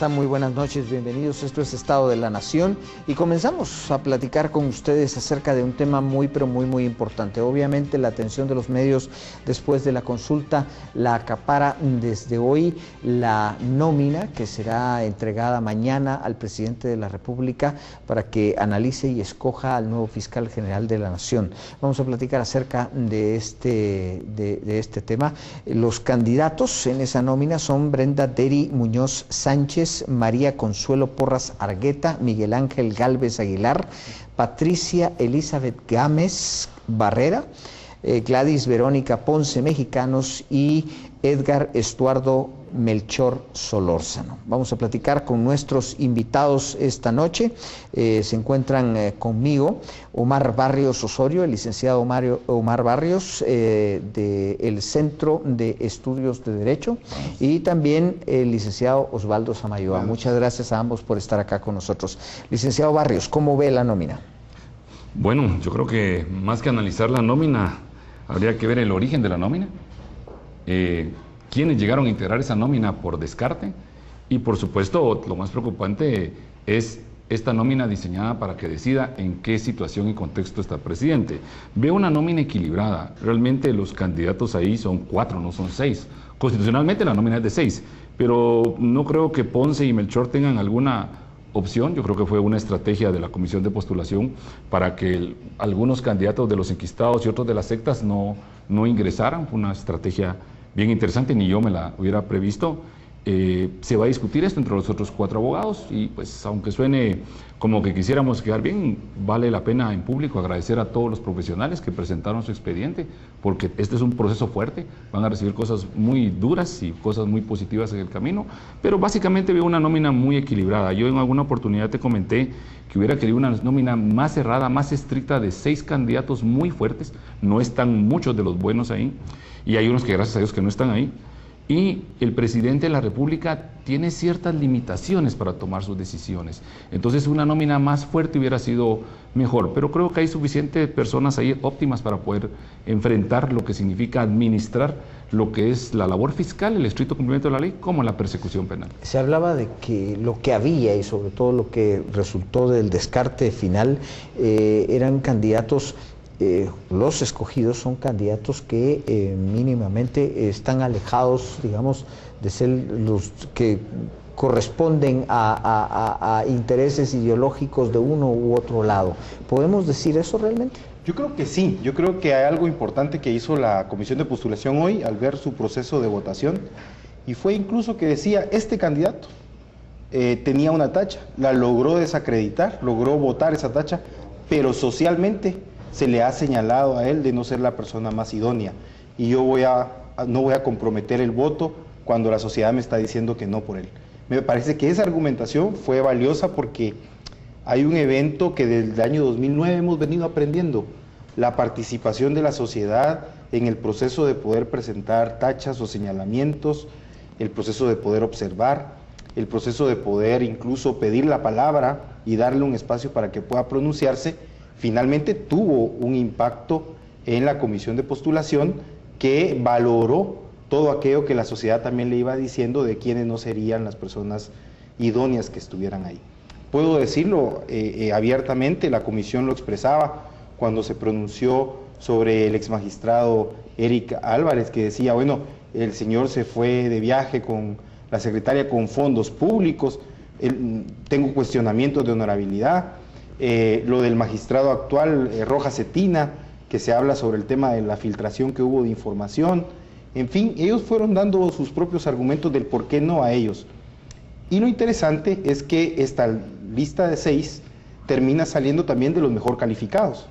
están? Muy buenas noches, bienvenidos. Esto es Estado de la Nación y comenzamos a platicar con ustedes acerca de un tema muy importante. Obviamente la atención de los medios después de la consulta la acapara desde hoy la nómina que será entregada mañana al presidente de la República para que analice y escoja al nuevo fiscal general de la Nación. Vamos a platicar acerca de este tema. Los candidatos en esa nómina son Brenda Deri Muñoz Sánchez, María Consuelo Porras Argueta, Miguel Ángel Gálvez Aguilar, Patricia Elizabeth Gámez Barrera, Gladys Verónica Ponce Mexicanos y Edgar Estuardo Melchor Solórzano. Vamos a platicar con nuestros invitados esta noche. Se encuentran conmigo Omar Barrios Osorio, el licenciado Omar Barrios del Centro de Estudios de Derecho, y también el licenciado Osvaldo Samayoa. Muchas gracias a ambos por estar acá con nosotros. Licenciado Barrios, ¿cómo ve la nómina? Bueno, yo creo que más que analizar la nómina, habría que ver el origen de la nómina. Quiénes llegaron a integrar esa nómina por descarte, y por supuesto lo más preocupante es esta nómina diseñada para que decida en qué situación y contexto está el presidente. Veo una nómina equilibrada. Realmente los candidatos ahí son 4, no son 6. Constitucionalmente la nómina es de 6, pero no creo que Ponce y Melchor tengan alguna opción. Yo creo que fue una estrategia de la comisión de postulación para que algunos candidatos de los enquistados y otros de las sectas no ingresaran. Fue una estrategia bien interesante, ni yo me la hubiera previsto. Se va a discutir esto entre los otros 4 abogados y pues aunque suene como que quisiéramos quedar bien, vale la pena en público agradecer a todos los profesionales que presentaron su expediente, porque este es un proceso fuerte, van a recibir cosas muy duras y cosas muy positivas en el camino, pero básicamente veo una nómina muy equilibrada. Yo en alguna oportunidad te comenté que hubiera querido una nómina más cerrada, más estricta, de 6 candidatos muy fuertes. No están muchos de los buenos ahí, y hay unos que gracias a Dios que no están ahí. Y el presidente de la República tiene ciertas limitaciones para tomar sus decisiones. Entonces una nómina más fuerte hubiera sido mejor, pero creo que hay suficientes personas ahí óptimas para poder enfrentar lo que significa administrar lo que es la labor fiscal, el estricto cumplimiento de la ley, como la persecución penal. Se hablaba de que lo que había y sobre todo lo que resultó del descarte final eran candidatos. Los escogidos son candidatos que mínimamente están alejados, digamos, de ser los que corresponden a intereses ideológicos de uno u otro lado. ¿Podemos decir eso realmente? Yo creo que sí. Yo creo que hay algo importante que hizo la comisión de postulación hoy al ver su proceso de votación, y fue incluso que decía, este candidato tenía una tacha, la logró desacreditar, logró votar esa tacha, pero socialmente se le ha señalado a él de no ser la persona más idónea, y yo no voy a comprometer el voto cuando la sociedad me está diciendo que no por él. Me parece que esa argumentación fue valiosa porque hay un evento que desde el año 2009 hemos venido aprendiendo: la participación de la sociedad en el proceso de poder presentar tachas o señalamientos, el proceso de poder observar, el proceso de poder incluso pedir la palabra y darle un espacio para que pueda pronunciarse. Finalmente tuvo un impacto en la comisión de postulación, que valoró todo aquello que la sociedad también le iba diciendo de quiénes no serían las personas idóneas que estuvieran ahí. Puedo decirlo abiertamente, la comisión lo expresaba cuando se pronunció sobre el exmagistrado Eric Álvarez, que decía, bueno, el señor se fue de viaje con la secretaria con fondos públicos, tengo cuestionamientos de honorabilidad. Lo del magistrado actual, Rojas Cetina, que se habla sobre el tema de la filtración que hubo de información. En fin, ellos fueron dando sus propios argumentos del por qué no a ellos. Y lo interesante es que esta lista de 6 termina saliendo también de los mejor calificados.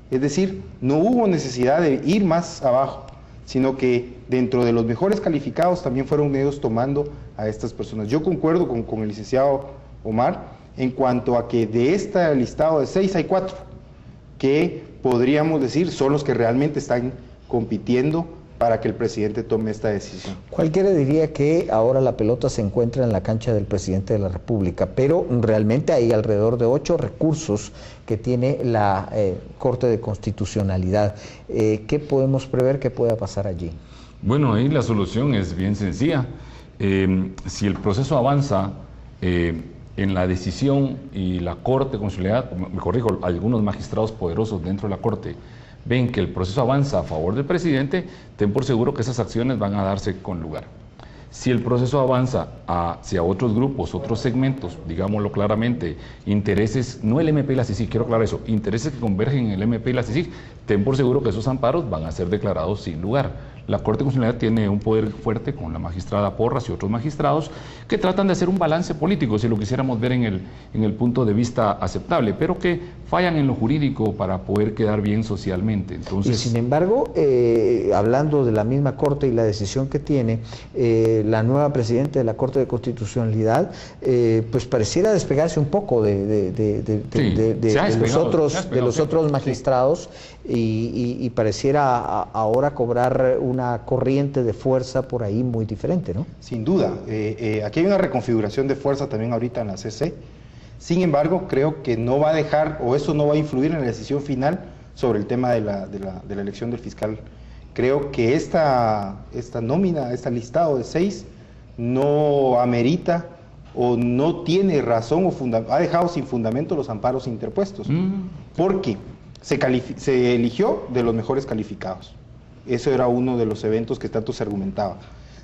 Es decir, no hubo necesidad de ir más abajo, sino que dentro de los mejores calificados también fueron ellos tomando a estas personas. Yo concuerdo con el licenciado Omar en cuanto a que de este listado de 6 hay 4 que podríamos decir son los que realmente están compitiendo para que el presidente tome esta decisión. Cualquiera diría que ahora la pelota se encuentra en la cancha del presidente de la República, pero realmente hay alrededor de 8 recursos que tiene la Corte de Constitucionalidad. ¿Qué podemos prever que pueda pasar allí? Bueno, ahí la solución es bien sencilla. Si el proceso avanza en la decisión y la Corte Constitucional, me corrijo, algunos magistrados poderosos dentro de la Corte ven que el proceso avanza a favor del presidente, ten por seguro que esas acciones van a darse con lugar. Si el proceso avanza hacia otros grupos, otros segmentos, digámoslo claramente, intereses, no el MP y la CICIG, quiero aclarar eso, intereses que convergen en el MP y la CICIG, ten por seguro que esos amparos van a ser declarados sin lugar. La Corte Constitucional tiene un poder fuerte con la magistrada Porras y otros magistrados que tratan de hacer un balance político, si lo quisiéramos ver en el punto de vista aceptable, pero que fallan en lo jurídico para poder quedar bien socialmente. Entonces, y sin embargo, hablando de la misma Corte y la decisión que tiene, la nueva presidenta de la Corte de Constitucionalidad, pues pareciera despegarse un poco de los otros magistrados, y pareciera ahora cobrar una corriente de fuerza por ahí muy diferente, ¿no? Sin duda. Aquí hay una reconfiguración de fuerza también ahorita en la CC. Sin embargo, creo que no va a dejar, o eso no va a influir en la decisión final sobre el tema de la elección del fiscal. Creo que esta nómina, este listado de 6, no amerita o no tiene razón ha dejado sin fundamento los amparos interpuestos. Porque se eligió de los mejores calificados. Eso era uno de los eventos que tanto se argumentaba.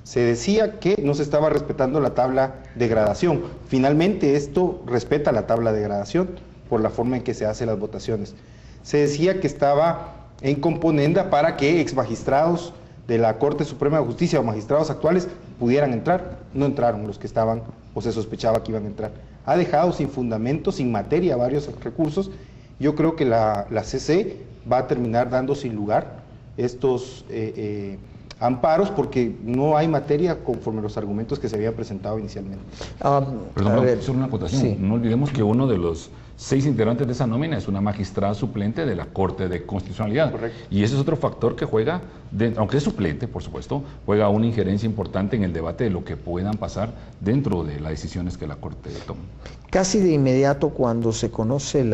Se decía que no se estaba respetando la tabla de gradación. Finalmente esto respeta la tabla de gradación por la forma en que se hacen las votaciones. Se decía que estaba en componenda para que exmagistrados de la Corte Suprema de Justicia o magistrados actuales pudieran entrar. No entraron los que estaban o se sospechaba que iban a entrar. Ha dejado sin fundamento, sin materia, varios recursos. Yo creo que la CC va a terminar dando sin lugar estos amparos porque no hay materia conforme los argumentos que se habían presentado inicialmente. Perdón, solo una acotación. Sí. No olvidemos que uno de los 6 integrantes de esa nómina es una magistrada suplente de la Corte de Constitucionalidad. Correcto. Y ese es otro factor que juega, aunque es suplente, por supuesto, juega una injerencia importante en el debate de lo que puedan pasar dentro de las decisiones que la Corte toma. Casi de inmediato cuando se conoce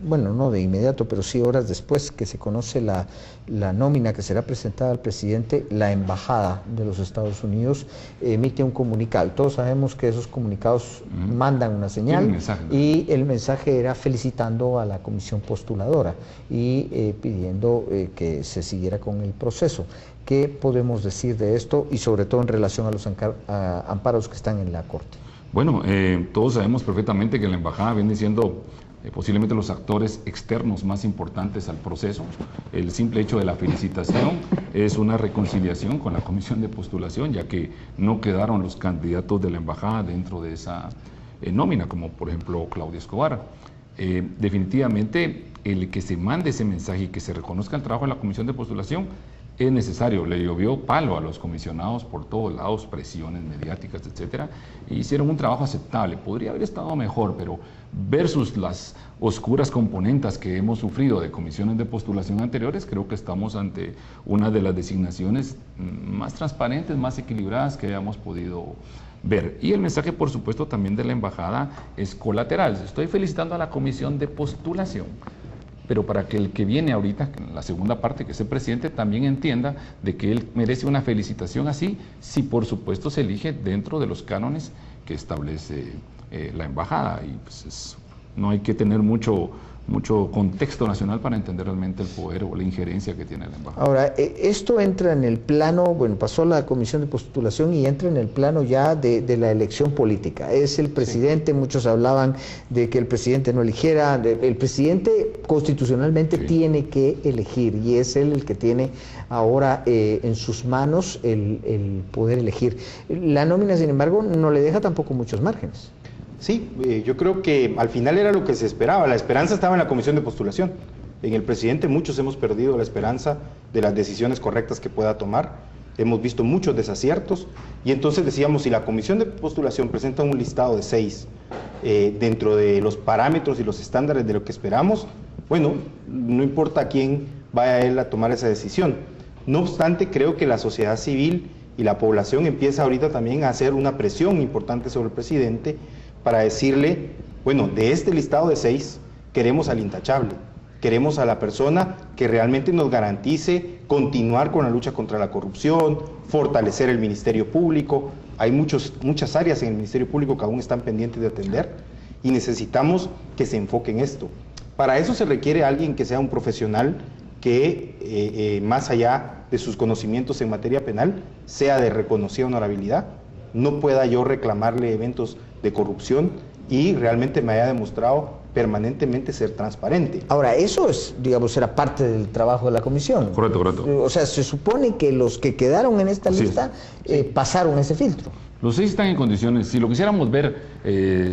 bueno, no de inmediato, pero sí horas después que se conoce la nómina que será presentada al presidente, la Embajada de los Estados Unidos emite un comunicado. Todos sabemos que esos comunicados mandan una señal, y el mensaje era felicitando a la comisión postuladora y pidiendo que se siguiera con el proceso. ¿Qué podemos decir de esto y sobre todo en relación a los amparos que están en la Corte? Bueno, todos sabemos perfectamente que la Embajada viene siendo posiblemente los actores externos más importantes al proceso. El simple hecho de la felicitación es una reconciliación con la comisión de postulación, ya que no quedaron los candidatos de la Embajada dentro de esa nómina, como por ejemplo Claudia Escobar. Definitivamente el que se mande ese mensaje y que se reconozca el trabajo de la comisión de postulación es necesario. Le llovió palo a los comisionados por todos lados, presiones mediáticas, etcétera, y hicieron un trabajo aceptable. Podría haber estado mejor, pero versus las oscuras componentes que hemos sufrido de comisiones de postulación anteriores, creo que estamos ante una de las designaciones más transparentes, más equilibradas que hayamos podido ver. Y el mensaje, por supuesto, también de la Embajada es colateral. Estoy felicitando a la comisión de postulación, pero para que el que viene ahorita, la segunda parte, que es el presidente, también entienda de que él merece una felicitación así, si por supuesto se elige dentro de los cánones que establece la Embajada. Y pues no hay que tener mucho contexto nacional para entender realmente el poder o la injerencia que tiene la Embajada. Ahora, esto entra en el plano, bueno, pasó la comisión de postulación y entra en el plano ya de la elección política. Es el presidente, sí. Muchos hablaban de que el presidente no eligiera, el presidente constitucionalmente sí. Tiene que elegir y es él el que tiene ahora en sus manos el poder elegir. La nómina, sin embargo, no le deja tampoco muchos márgenes. Sí, yo creo que al final era lo que se esperaba. La esperanza estaba en la comisión de postulación. En el presidente muchos hemos perdido la esperanza de las decisiones correctas que pueda tomar. Hemos visto muchos desaciertos y entonces decíamos, si la comisión de postulación presenta un listado de 6 dentro de los parámetros y los estándares de lo que esperamos, bueno, no importa a quién vaya él a tomar esa decisión. No obstante, creo que la sociedad civil y la población empieza ahorita también a hacer una presión importante sobre el presidente para decirle, bueno, de este listado de 6, queremos al intachable, queremos a la persona que realmente nos garantice continuar con la lucha contra la corrupción, fortalecer el Ministerio Público, hay muchas áreas en el Ministerio Público que aún están pendientes de atender y necesitamos que se enfoque en esto. Para eso se requiere alguien que sea un profesional que, más allá de sus conocimientos en materia penal, sea de reconocida honorabilidad, no pueda yo reclamarle eventos de corrupción y realmente me haya demostrado permanentemente ser transparente. Ahora, eso es, digamos, era parte del trabajo de la comisión. Correcto, correcto. O sea, se supone que los que quedaron en esta lista pasaron ese filtro. Los 6 están en condiciones, si lo quisiéramos ver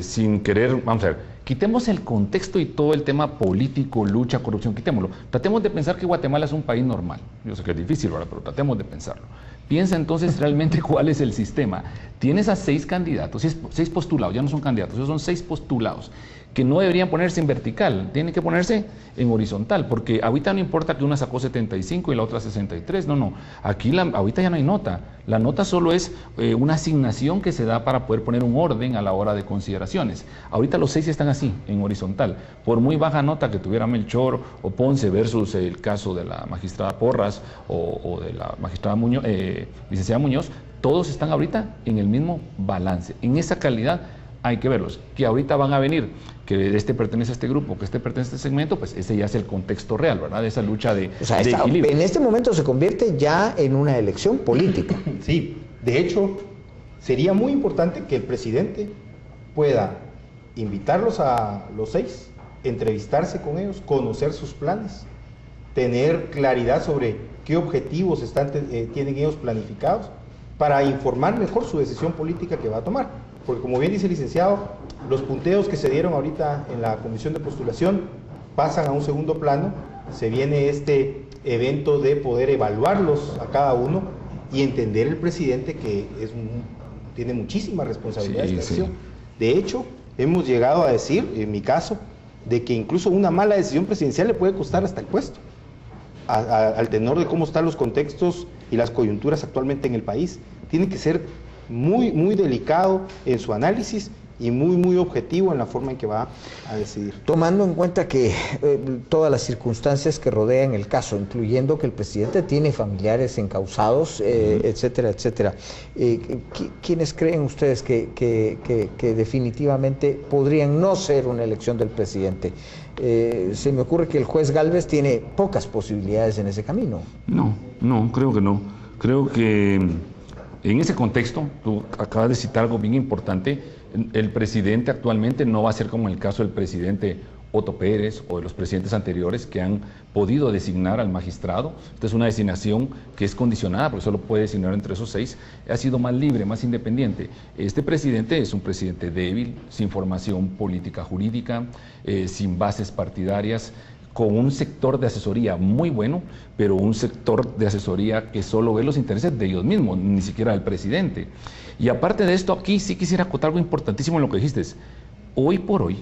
sin querer, vamos a ver, quitemos el contexto y todo el tema político, lucha, corrupción, quitémoslo. Tratemos de pensar que Guatemala es un país normal. Yo sé que es difícil, ¿verdad? Pero tratemos de pensarlo. Piensa entonces realmente cuál es el sistema. Tienes a 6 candidatos, 6 postulados, ya no son candidatos, esos son 6 postulados, que no deberían ponerse en vertical, tienen que ponerse en horizontal, porque ahorita no importa que una sacó 75 y la otra 63, no, aquí ahorita ya no hay nota, la nota solo es una asignación que se da para poder poner un orden a la hora de consideraciones. Ahorita los 6 están así, en horizontal, por muy baja nota que tuviera Melchor o Ponce versus el caso de la magistrada Porras o de la magistrada Muñoz, licenciada Muñoz, todos están ahorita en el mismo balance, en esa calidad. Hay que verlos, que ahorita van a venir, que este pertenece a este grupo, que este pertenece a este segmento, pues ese ya es el contexto real, ¿verdad? De esa lucha de equilibrio. En este momento se convierte ya en una elección política. Sí, de hecho, sería muy importante que el presidente pueda invitarlos a los 6, entrevistarse con ellos, conocer sus planes, tener claridad sobre qué objetivos tienen ellos planificados, para informar mejor su decisión política que va a tomar. Porque como bien dice el licenciado, los punteos que se dieron ahorita en la comisión de postulación pasan a un segundo plano, se viene este evento de poder evaluarlos a cada uno y entender el presidente que tiene muchísima responsabilidad en esta decisión. De hecho, hemos llegado a decir, en mi caso, de que incluso una mala decisión presidencial le puede costar hasta el puesto, al tenor de cómo están los contextos y las coyunturas actualmente en el país. Tiene que ser muy, muy delicado en su análisis y muy, muy objetivo en la forma en que va a decidir. Tomando en cuenta que todas las circunstancias que rodean el caso, incluyendo que el presidente tiene familiares encausados, etcétera, etcétera, ¿quiénes creen ustedes que definitivamente podrían no ser una elección del presidente? Se me ocurre que el juez Gálvez tiene pocas posibilidades en ese camino. No, creo que no. Creo que en ese contexto, tú acabas de citar algo bien importante, el presidente actualmente no va a ser como el caso del presidente Otto Pérez o de los presidentes anteriores que han podido designar al magistrado. Esta es una designación que es condicionada, porque solo puede designar entre esos 6. Ha sido más libre, más independiente. Este presidente es un presidente débil, sin formación política jurídica, sin bases partidarias, con un sector de asesoría muy bueno, pero un sector de asesoría que solo ve los intereses de ellos mismos, ni siquiera del presidente. Y aparte de esto, aquí sí quisiera acotar algo importantísimo en lo que dijiste. Hoy por hoy,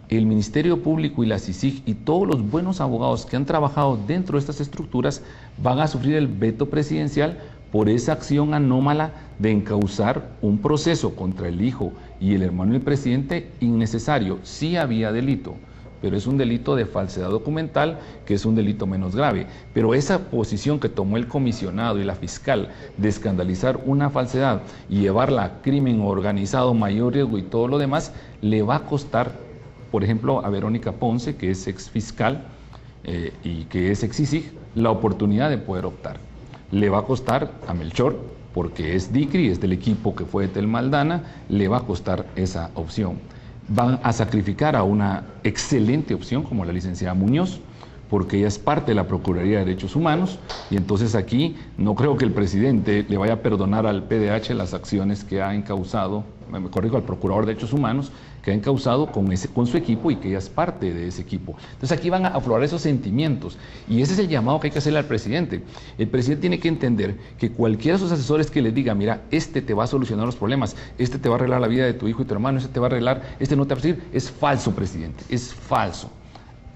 el Ministerio Público y la CICIG y todos los buenos abogados que han trabajado dentro de estas estructuras van a sufrir el veto presidencial por esa acción anómala de encauzar un proceso contra el hijo y el hermano del presidente innecesario. Sí había delito, pero es un delito de falsedad documental, que es un delito menos grave. Pero esa posición que tomó el comisionado y la fiscal de escandalizar una falsedad y llevarla a crimen organizado, mayor riesgo y todo lo demás, le va a costar, por ejemplo, a Verónica Ponce, que es ex fiscal y que es ex CICIG, la oportunidad de poder optar. Le va a costar a Melchor, porque es DICRI, es del equipo que fue de Tel Maldana, le va a costar esa opción. Van a sacrificar a una excelente opción como la licenciada Muñoz, porque ella es parte de la Procuraduría de Derechos Humanos, y entonces aquí no creo que el presidente le vaya a perdonar al PDH las acciones que ha encausado, me corrijo, al Procurador de Derechos Humanos, que ha encausado con su equipo y que ella es parte de ese equipo. Entonces aquí van a aflorar esos sentimientos, y ese es el llamado que hay que hacerle al presidente. El presidente tiene que entender que cualquiera de sus asesores que les diga, mira, este te va a solucionar los problemas, este te va a arreglar la vida de tu hijo y tu hermano, este te va a arreglar, este no te va a servir, es falso, presidente, es falso.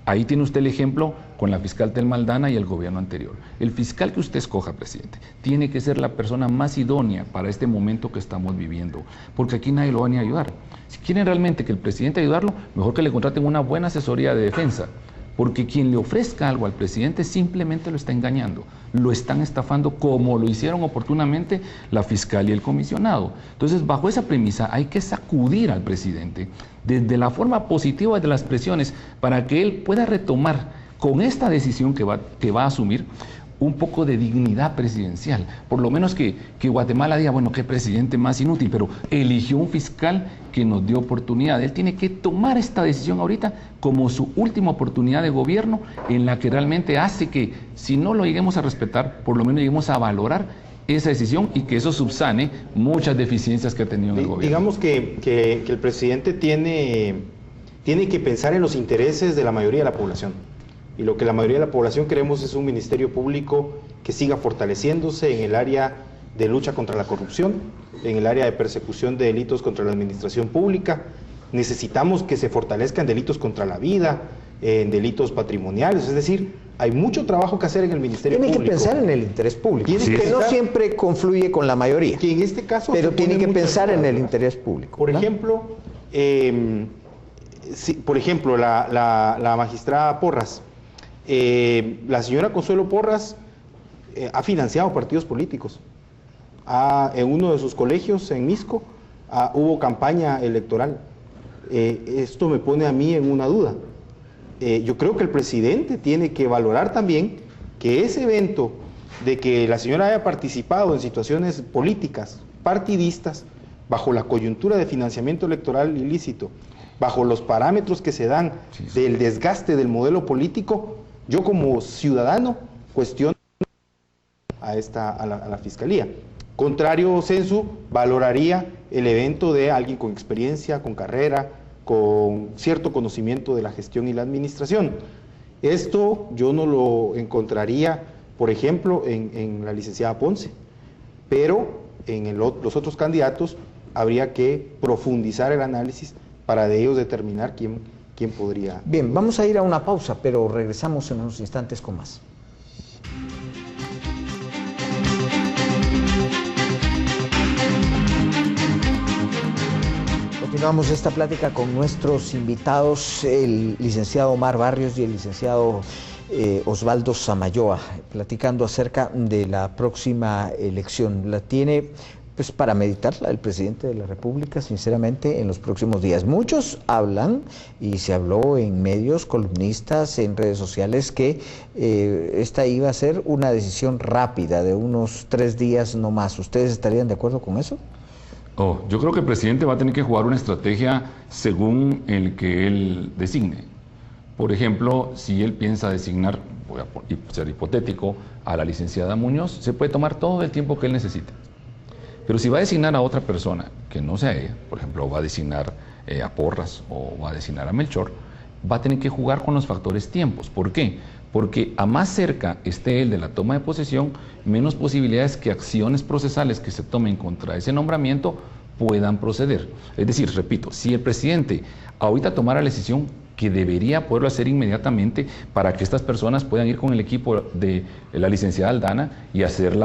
Ahí tiene usted el ejemplo con la fiscal Tel Maldana y el gobierno anterior. El fiscal que usted escoja, presidente, tiene que ser la persona más idónea para este momento que estamos viviendo, porque aquí nadie lo va a ni a ayudar. Si quieren realmente que el presidente ayudarlo, mejor que le contraten una buena asesoría de defensa, porque quien le ofrezca algo al presidente simplemente lo está engañando, lo están estafando como lo hicieron oportunamente la fiscal y el comisionado. Entonces, bajo esa premisa hay que sacudir al presidente desde la forma positiva de las presiones para que él pueda retomar con esta decisión que va a asumir un poco de dignidad presidencial, por lo menos que Guatemala diga, bueno, qué presidente más inútil, pero eligió un fiscal que nos dio oportunidad. Él tiene que tomar esta decisión ahorita como su última oportunidad de gobierno, en la que realmente hace que, si no lo lleguemos a respetar, por lo menos lleguemos a valorar esa decisión y que eso subsane muchas deficiencias que ha tenido en el gobierno. Digamos que el presidente tiene que pensar en los intereses de la mayoría de la población. Y lo que la mayoría de la población queremos es un ministerio público que siga fortaleciéndose en el área de lucha contra la corrupción, en el área de persecución de delitos contra la administración pública. Necesitamos que se fortalezcan delitos contra la vida, en delitos patrimoniales, es decir, hay mucho trabajo que hacer en el ministerio público. Tiene que pensar en el interés público, Sí, que no siempre confluye con la mayoría, que en este caso pero se tiene pone que mucho pensar en cuidado. el interés público. Por ¿verdad? ejemplo, la magistrada Porras, la señora Consuelo Porras ha financiado partidos políticos. En uno de sus colegios, en Misco, hubo campaña electoral. Esto me pone a mí en una duda. Yo creo que el presidente tiene que valorar también que ese evento de que la señora haya participado en situaciones políticas, partidistas, bajo la coyuntura de financiamiento electoral ilícito, bajo los parámetros que se dan del desgaste del modelo político, yo como ciudadano cuestiono a la Fiscalía. Contrario censo, valoraría el evento de alguien con experiencia, con carrera, con cierto conocimiento de la gestión y la administración. Esto yo no lo encontraría, por ejemplo, en la licenciada Ponce, pero en los otros candidatos habría que profundizar el análisis para de ellos determinar quién podría. Bien, vamos a ir a una pausa, pero regresamos en unos instantes con más. Continuamos esta plática con nuestros invitados, el licenciado Omar Barrios y el licenciado Osvaldo Samayoa, platicando acerca de la próxima elección. La tiene pues para meditarla el presidente de la República, sinceramente, en los próximos días. Muchos hablan, y se habló en medios, columnistas, en redes sociales, que esta iba a ser una decisión rápida, de unos 3 días no más. ¿Ustedes estarían de acuerdo con eso? Yo creo que el presidente va a tener que jugar una estrategia según el que él designe. Por ejemplo, si él piensa designar, voy a ser hipotético, a la licenciada Muñoz, se puede tomar todo el tiempo que él necesite. Pero si va a designar a otra persona que no sea ella, por ejemplo, va a designar a Porras o va a designar a Melchor, va a tener que jugar con los factores tiempos. ¿Por qué? Porque a más cerca esté él de la toma de posesión, menos posibilidades que acciones procesales que se tomen contra ese nombramiento puedan proceder. Es decir, repito, si el presidente ahorita tomara la decisión, que debería poderlo hacer inmediatamente para que estas personas puedan ir con el equipo de la licenciada Aldana y hacer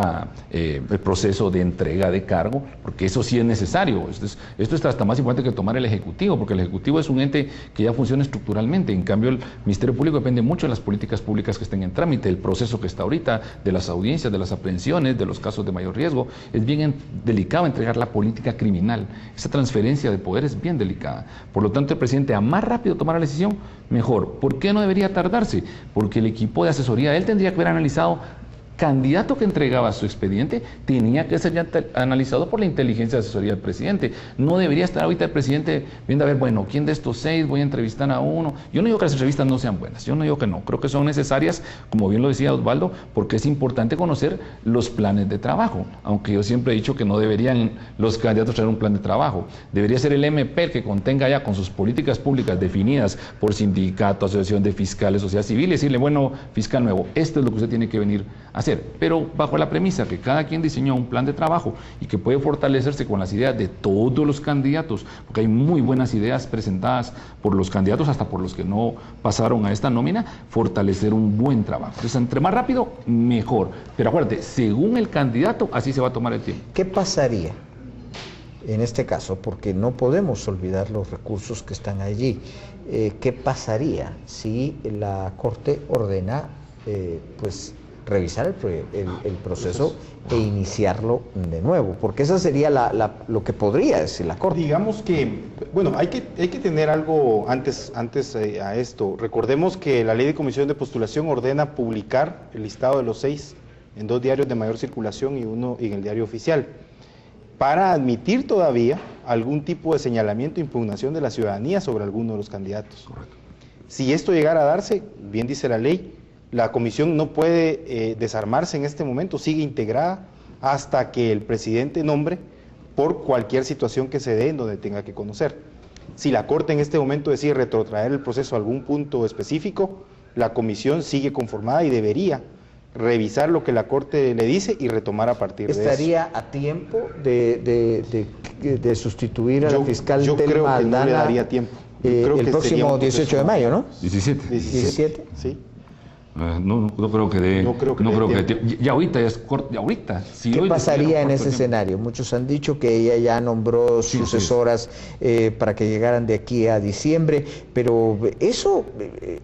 el proceso de entrega de cargo, porque eso sí es necesario. Esto es hasta más importante que tomar el Ejecutivo, porque el Ejecutivo es un ente que ya funciona estructuralmente. En cambio, el Ministerio Público depende mucho de las políticas públicas que estén en trámite, el proceso que está ahorita, de las audiencias, de las aprehensiones, de los casos de mayor riesgo. Es bien delicado entregar la política criminal. Esa transferencia de poder es bien delicada. Por lo tanto, el presidente, a más rápido tomar la decisión, mejor. ¿Por qué no debería tardarse? Porque el equipo de asesoría de él tendría que haber analizado candidato que entregaba su expediente, tenía que ser ya analizado por la inteligencia de asesoría del presidente. No debería estar ahorita el presidente viendo a ver, bueno, ¿quién de estos 6 voy a entrevistar a uno? Yo no digo que las entrevistas no sean buenas, yo no digo que no, creo que son necesarias, como bien lo decía Osvaldo, porque es importante conocer los planes de trabajo, aunque yo siempre he dicho que no deberían los candidatos traer un plan de trabajo, debería ser el MP el que contenga ya con sus políticas públicas definidas por sindicato, asociación de fiscales, sociedad civil, y decirle, bueno, fiscal nuevo, esto es lo que usted tiene que venir a hacer, pero bajo la premisa que cada quien diseñó un plan de trabajo y que puede fortalecerse con las ideas de todos los candidatos, porque hay muy buenas ideas presentadas por los candidatos, hasta por los que no pasaron a esta nómina, fortalecer un buen trabajo. Entonces, entre más rápido, mejor. Pero acuérdate, según el candidato, así se va a tomar el tiempo. ¿Qué pasaría en este caso, porque no podemos olvidar los recursos que están allí, ¿qué pasaría si la Corte ordena pues revisar el proceso e iniciarlo de nuevo? Porque esa sería lo que podría decir la Corte. Digamos que, bueno, hay que tener algo antes a esto. Recordemos que la Ley de Comisión de Postulación ordena publicar el listado de los 6 en 2 diarios de mayor circulación y 1 en el diario oficial, para admitir todavía algún tipo de señalamiento e impugnación de la ciudadanía sobre alguno de los candidatos. Correcto. Si esto llegara a darse, bien dice la ley, la comisión no puede desarmarse en este momento, sigue integrada hasta que el presidente nombre por cualquier situación que se dé en donde tenga que conocer. Si la Corte en este momento decide retrotraer el proceso a algún punto específico, la comisión sigue conformada y debería revisar lo que la Corte le dice y retomar a partir de eso. ¿Estaría a tiempo de sustituir a la fiscal Yo creo Telma que Aldana no le daría tiempo. el próximo 18 de mayo, ¿no? 17. 17. Sí. No creo que dé. No creo que dé tiempo. Ya ahorita ya es corto, ya ahorita. Si ¿Qué hoy pasaría en ese tiempo. escenario? Muchos han dicho que ella ya nombró sucesoras para que llegaran de aquí a diciembre, pero eso,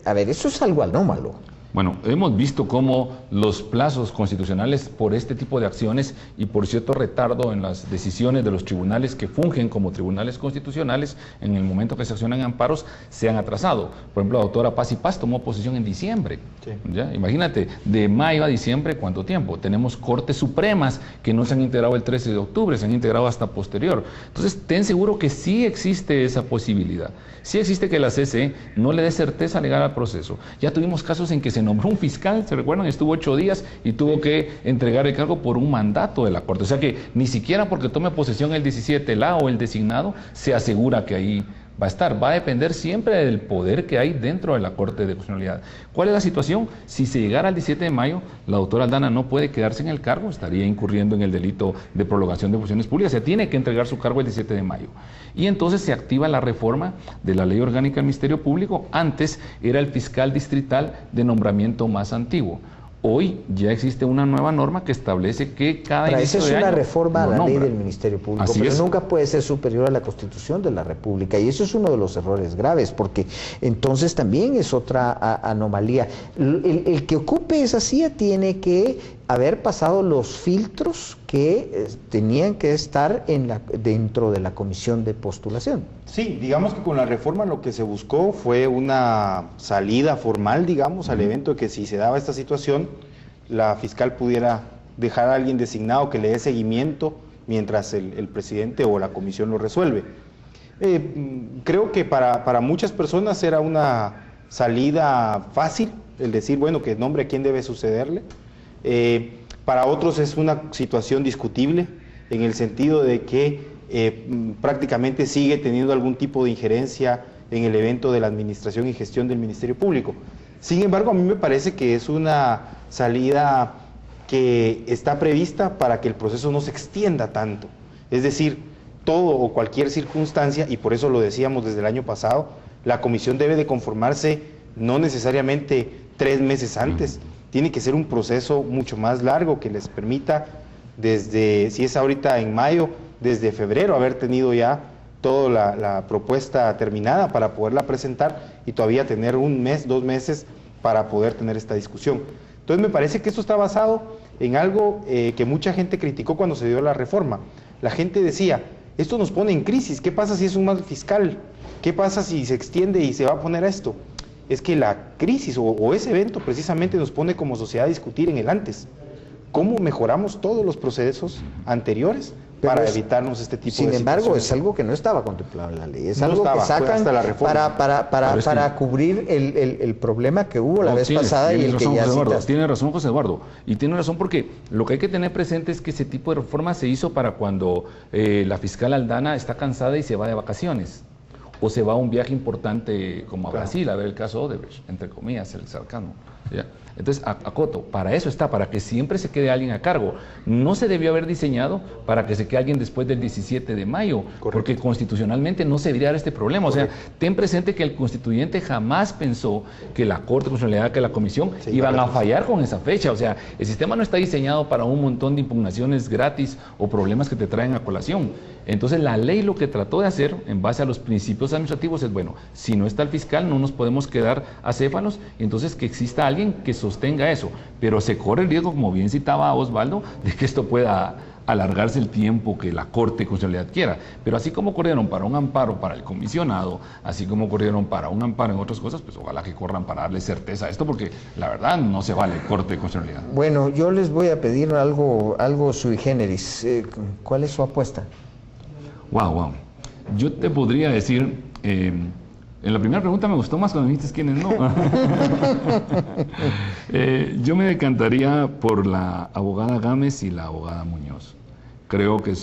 eso es algo anómalo. Bueno, hemos visto cómo los plazos constitucionales por este tipo de acciones y por cierto retardo en las decisiones de los tribunales que fungen como tribunales constitucionales en el momento que se accionan amparos se han atrasado. Por ejemplo, la doctora Paz y Paz tomó posición en diciembre. Sí. ¿Ya? Imagínate, de mayo a diciembre, ¿cuánto tiempo? Tenemos cortes supremas que no se han integrado el 13 de octubre, se han integrado hasta posterior. Entonces, ten seguro que sí existe esa posibilidad. Sí existe que la CC no le dé certeza legal al proceso. Ya tuvimos casos en que se nombró un fiscal, ¿se recuerdan? Estuvo 8 días y tuvo que entregar el cargo por un mandato de la Corte. O sea que ni siquiera porque tome posesión el 17 o el designado se asegura que ahí va a estar. Va a depender siempre del poder que hay dentro de la Corte de Constitucionalidad. ¿Cuál es la situación? Si se llegara al 17 de mayo, la doctora Aldana no puede quedarse en el cargo, estaría incurriendo en el delito de prolongación de funciones públicas. Se tiene que entregar su cargo el 17 de mayo. Y entonces se activa la reforma de la Ley Orgánica del Ministerio Público. Antes era el fiscal distrital de nombramiento más antiguo. Hoy ya existe una nueva norma que establece que cada inicio de año... Esa es una reforma a la ley del Ministerio Público, Así pero es. nunca puede ser superior a la Constitución de la República, y eso es uno de los errores graves, porque entonces también es otra anomalía. El que ocupe esa silla tiene que haber pasado los filtros que tenían que estar dentro de la comisión de postulación. Sí, digamos que con la reforma lo que se buscó fue una salida formal, digamos, al evento, que si se daba esta situación, la fiscal pudiera dejar a alguien designado que le dé seguimiento mientras el presidente o la comisión lo resuelve. Creo que para muchas personas era una salida fácil, el decir, bueno, que nombre a quién debe sucederle. Para otros es una situación discutible, en el sentido de que prácticamente sigue teniendo algún tipo de injerencia en el evento de la administración y gestión del Ministerio Público. Sin embargo, a mí me parece que es una salida que está prevista para que el proceso no se extienda tanto. Es decir, todo o cualquier circunstancia, y por eso lo decíamos desde el año pasado, la comisión debe de conformarse no necesariamente 3 meses antes, tiene que ser un proceso mucho más largo que les permita desde, si es ahorita en mayo, desde febrero haber tenido ya toda la propuesta terminada para poderla presentar y todavía tener 1 mes, 2 meses para poder tener esta discusión. Entonces me parece que esto está basado en algo que mucha gente criticó cuando se dio la reforma. La gente decía, esto nos pone en crisis, ¿qué pasa si es un mal fiscal? ¿Qué pasa si se extiende y se va a poner a esto? Es que la crisis o ese evento precisamente nos pone como sociedad a discutir en el antes. ¿Cómo mejoramos todos los procesos anteriores para evitarnos este tipo de situaciones? Sin embargo, es algo que no estaba contemplado en la ley. Es No algo estaba, que sacan hasta la reforma. para cubrir el problema que hubo la vez pasada y el que ya citaste. Tiene razón, José Eduardo. Y tiene razón porque lo que hay que tener presente es que ese tipo de reforma se hizo para cuando la fiscal Aldana está cansada y se va de vacaciones. O se va a un viaje importante como a Brasil, a ver el caso Odebrecht, entre comillas, el cercano. ¿Ya? Entonces, acoto, para eso está, para que siempre se quede alguien a cargo. No se debió haber diseñado para que se quede alguien después del 17 de mayo, correcto, porque constitucionalmente no se debería dar este problema. Correcto. O sea, ten presente que el constituyente jamás pensó que la Corte de Constitucionalidad, que la Comisión, iban a fallar con esa fecha. O sea, el sistema no está diseñado para un montón de impugnaciones gratis o problemas que te traen a colación. Entonces la ley lo que trató de hacer, en base a los principios administrativos, es, bueno, si no está el fiscal no nos podemos quedar acéfalos, entonces que exista alguien que sostenga eso, pero se corre el riesgo, como bien citaba Osvaldo, de que esto pueda alargarse el tiempo que la Corte de Constitucionalidad quiera. Pero así como corrieron para un amparo para el comisionado, así como corrieron para un amparo en otras cosas, pues ojalá que corran para darle certeza a esto, porque la verdad no se vale Corte de Constitucionalidad. Bueno, yo les voy a pedir algo sui generis. ¿Cuál es su apuesta? Wow. Yo te podría decir, en la primera pregunta me gustó más cuando me dijiste quiénes no. Yo me decantaría por la abogada Gámez y la abogada Muñoz. Creo que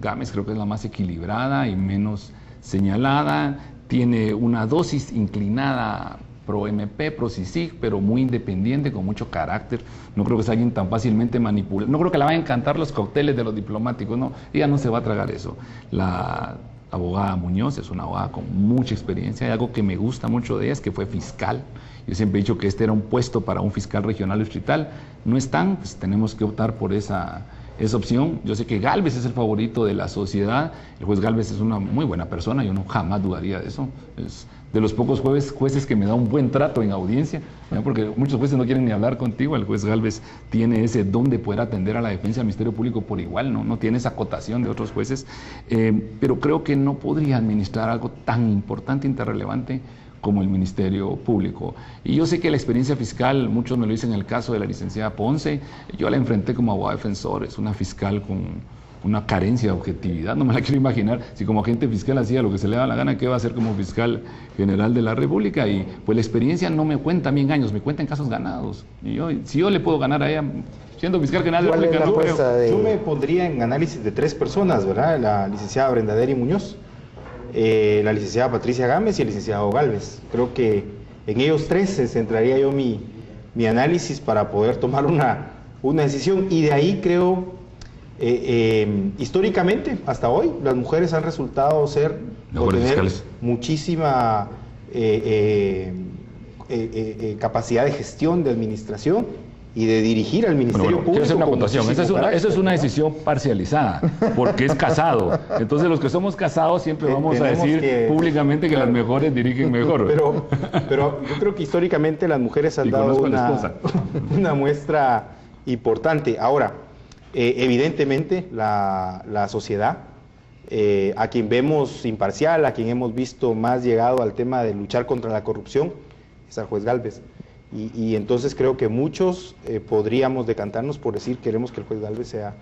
Gámez creo que es la más equilibrada y menos señalada, tiene una dosis inclinada pro MP, pro CICIG, pero muy independiente, con mucho carácter. No creo que sea alguien tan fácilmente manipulable. No creo que le vayan a encantar los cócteles de los diplomáticos, no, ella no se va a tragar eso. La abogada Muñoz es una abogada con mucha experiencia, hay algo que me gusta mucho de ella, es que fue fiscal. Yo siempre he dicho que este era un puesto para un fiscal regional o distrital. No están, pues tenemos que optar por esa opción. Yo sé que Gálvez es el favorito de la sociedad. El juez Gálvez es una muy buena persona, yo no jamás dudaría de eso. Es de los pocos jueces que me da un buen trato en audiencia, ¿no? Porque muchos jueces no quieren ni hablar contigo. El juez Gálvez tiene ese don de poder atender a la defensa del Ministerio Público por igual, no tiene esa acotación de otros jueces, pero creo que no podría administrar algo tan importante, interrelevante como el Ministerio Público. Y yo sé que la experiencia fiscal, muchos me lo dicen en el caso de la licenciada Ponce, yo la enfrenté como abogada defensor, es una fiscal con una carencia de objetividad, no me la quiero imaginar, si como agente fiscal hacía lo que se le da la gana, ¿qué va a hacer como fiscal general de la República? Y pues la experiencia no me cuenta a mí en años, me cuenta en casos ganados. Y si yo le puedo ganar a ella siendo fiscal general de la República, yo me pondría en análisis de 3 personas, ¿verdad? La licenciada Brendaderi Muñoz, la licenciada Patricia Gámez y el licenciado Gálvez. Creo que en ellos 3 se centraría yo mi análisis para poder tomar una decisión, y de ahí creo, históricamente, hasta hoy, las mujeres han resultado ser, o tener fiscales, muchísima capacidad de gestión, de administración y de dirigir al Ministerio Público. Quiero hacer una acotación. Esa es una decisión parcializada, porque es casado. Entonces los que somos casados siempre vamos a decir públicamente que las mejores dirigen mejor. Pero yo creo que históricamente las mujeres han dado una muestra importante. Ahora, evidentemente la sociedad, a quien vemos imparcial, a quien hemos visto más llegado al tema de luchar contra la corrupción, es al juez Gálvez. Y entonces creo que muchos podríamos decantarnos por decir queremos que el juez Gálvez sea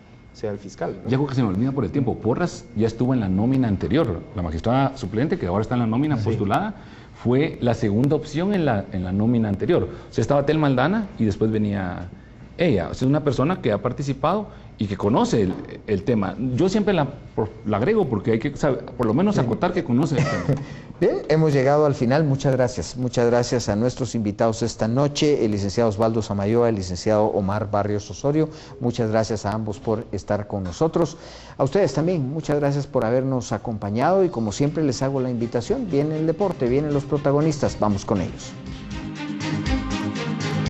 el fiscal, ¿no? Ya algo que se me olvida por el tiempo, Porras ya estuvo en la nómina anterior, la magistrada suplente que ahora está en la nómina postulada, fue la segunda opción en la nómina anterior. O sea, estaba Telma Aldana y después venía ella. O sea, es una persona que ha participado y que conoce el tema. Yo siempre la agrego porque hay que saber, por lo menos acotar que conoce el tema. Bien, hemos llegado al final. Muchas gracias a nuestros invitados esta noche, el licenciado Osvaldo Samayoa, el licenciado Omar Barrios Osorio. Muchas gracias a ambos por estar con nosotros. A ustedes también, muchas gracias por habernos acompañado, y como siempre les hago la invitación, viene el deporte, vienen los protagonistas, vamos con ellos.